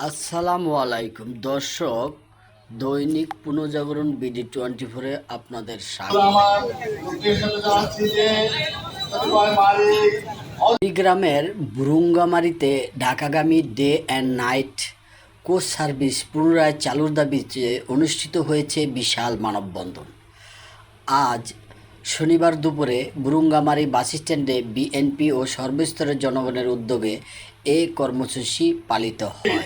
আসসালামু আলাইকুম দর্শক, দৈনিক পুনর্জাগরণ BD24-এ আপনাদের স্বাগত। কুড়িগ্রামের বুরুঙ্গামারীতে ঢাকাগামী day and night coach service পুনরায় চালুর দাবিতে অনুষ্ঠিত হয়েছে বিশাল মানববন্ধন। আজ শনিবার দুপুরে বুরুঙ্গামারী বাসস্ট্যান্ডে বিএনপি ও সর্বস্তরের জনগণের উদ্যোগে এই কর্মসূচি পালিত হয়।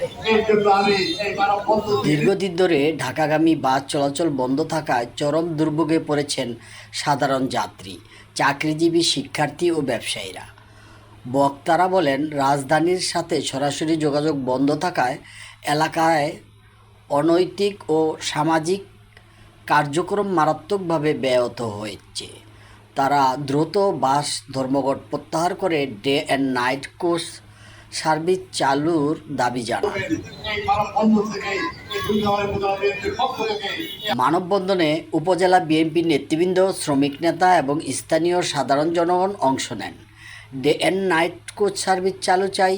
দীর্ঘদিন ধরে ঢাকাগামী বাস চলাচল বন্ধ থাকায় চরম দুর্ভোগে পড়েছেন সাধারণ যাত্রী, চাকরিজীবী, শিক্ষার্থী ও ব্যবসায়ীরা। বক্তারা বলেন, রাজধানীর সাথে সরাসরি যোগাযোগ বন্ধ থাকায় এলাকায় অনৈতিক ও সামাজিক কার্যক্রম মারাত্মকভাবে ব্যাহত হয়েছে। তারা দ্রুত বাস ধর্মঘট প্রত্যাহার করে day and night coach service চালুর দাবি জানান। মানববন্ধনে উপজেলা বিএনপির নেতৃবৃন্দ, শ্রমিক নেতা এবং স্থানীয় সাধারণ জনগণ অংশ নেন। Day and night coach service চালু চাই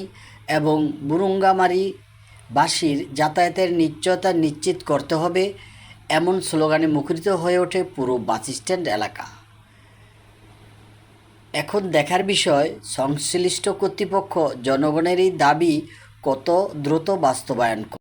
এবং বুরুঙ্গামারীবাসীর যাতায়াতের নিশ্চয়তা নিশ্চিত করতে হবে, এমন স্লোগানে মুখরিত হয়ে ওঠে পুরো বাসস্ট্যান্ড এলাকা। এখন দেখার বিষয়, সংশ্লিষ্ট কর্তৃপক্ষ জনগণের এই দাবি কত দ্রুত বাস্তবায়ন করে।